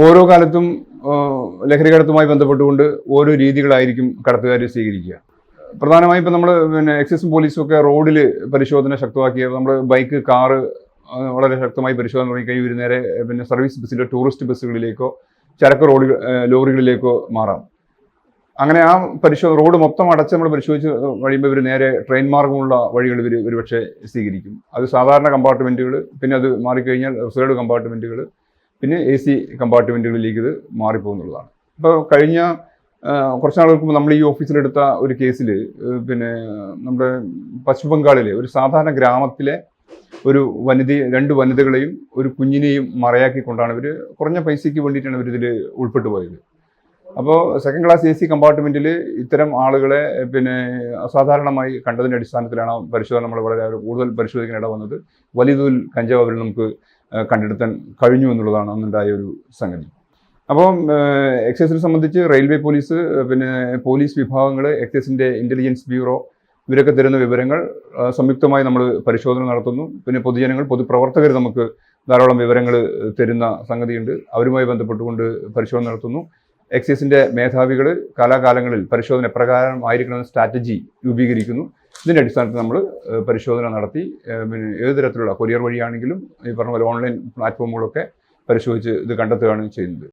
ഓരോ കാലത്തും ലഹരി കടത്തുമായി ബന്ധപ്പെട്ടുകൊണ്ട് ഓരോ രീതികളായിരിക്കും കടത്തുകാർ സ്വീകരിക്കുക. പ്രധാനമായും ഇപ്പം നമ്മൾ എക്സൈസും പോലീസും ഒക്കെ റോഡിൽ പരിശോധന ശക്തമാക്കിയ നമ്മൾ ബൈക്ക്, കാറ് വളരെ ശക്തമായി പരിശോധന തുടങ്ങിക്കഴിഞ്ഞ് ഇവർ നേരെ സർവീസ് ബസ്സിലോ ടൂറിസ്റ്റ് ബസ്സുകളിലേക്കോ ചരക്ക് ലോറികളിലേക്കോ മാറാം. അങ്ങനെ ആ റോഡ് മൊത്തം അടച്ച് നമ്മൾ പരിശോധിച്ച് കഴിയുമ്പോൾ ഇവർ നേരെ ട്രെയിൻ മാർഗമുള്ള വഴികൾ ഇവർ ഒരുപക്ഷെ സ്വീകരിക്കും. അത് സാധാരണ കമ്പാർട്ട്മെൻറ്റുകൾ, പിന്നെ അത് മാറിക്കഴിഞ്ഞാൽ റിസർവ്ഡ് കമ്പാർട്ട്മെൻറ്റുകൾ, പിന്നെ AC കമ്പാർട്ട്മെൻറ്റുകളിലേക്ക് ഇത് മാറിപ്പോകുന്നുള്ളതാണ്. ഇപ്പോൾ കഴിഞ്ഞ കുറച്ച് നാളുകൾക്ക് മുമ്പ് നമ്മൾ ഈ ഓഫീസിലെടുത്ത ഒരു കേസിൽ നമ്മുടെ പശ്ചിമ ബംഗാളിലെ ഒരു സാധാരണ ഗ്രാമത്തിലെ രണ്ട് വനിതകളെയും ഒരു കുഞ്ഞിനെയും മറയാക്കിക്കൊണ്ടാണ് ഇവർ കുറഞ്ഞ പൈസയ്ക്ക് വേണ്ടിയിട്ടാണ് ഇവരിതിൽ ഉൾപ്പെട്ടു പോയത്. അപ്പോൾ സെക്കൻഡ് ക്ലാസ് AC കമ്പാർട്ട്മെൻറ്റിൽ ഇത്തരം ആളുകളെ അസാധാരണമായി കണ്ടതിൻ്റെ അടിസ്ഥാനത്തിലാണ് പരിശോധന നമ്മൾ വളരെ കൂടുതൽ പരിശോധിക്കാൻ ഇട വന്നത്. വലിയ തോതിൽ കഞ്ചാവ് അവരിൽ നമുക്ക് കണ്ടെടുത്താൻ കഴിഞ്ഞു എന്നുള്ളതാണ് അന്നുണ്ടായ ഒരു സംഗതി. അപ്പോൾ എക്സൈസിനെ സംബന്ധിച്ച് റെയിൽവേ പോലീസ്, പോലീസ് വിഭാഗങ്ങൾ, എക്സൈസിൻ്റെ ഇൻ്റലിജൻസ് ബ്യൂറോ ഇവരൊക്കെ തരുന്ന വിവരങ്ങൾ സംയുക്തമായി നമ്മൾ പരിശോധന നടത്തുന്നു. പിന്നെ പൊതുപ്രവർത്തകർ നമുക്ക് ധാരാളം വിവരങ്ങൾ തരുന്ന സംഗതിയുണ്ട്. അവരുമായി ബന്ധപ്പെട്ടുകൊണ്ട് പരിശോധന നടത്തുന്നു. എക്സൈസിൻ്റെ മേധാവികൾ കാലാകാലങ്ങളിൽ പരിശോധന എപ്രകാരം ആയിരിക്കണമെന്ന സ്ട്രാറ്റജി രൂപീകരിക്കുന്നു. ഇതിൻ്റെ അടിസ്ഥാനത്തിൽ നമ്മൾ പരിശോധന നടത്തി ഏത് തരത്തിലുള്ള കൊറിയർ വഴിയാണെങ്കിലും ഈ പറഞ്ഞ പോലെ ഓൺലൈൻ പ്ലാറ്റ്ഫോമുകളൊക്കെ പരിശോധിച്ച് ഇത് കണ്ടെത്തുകയാണ് ചെയ്യുന്നത്.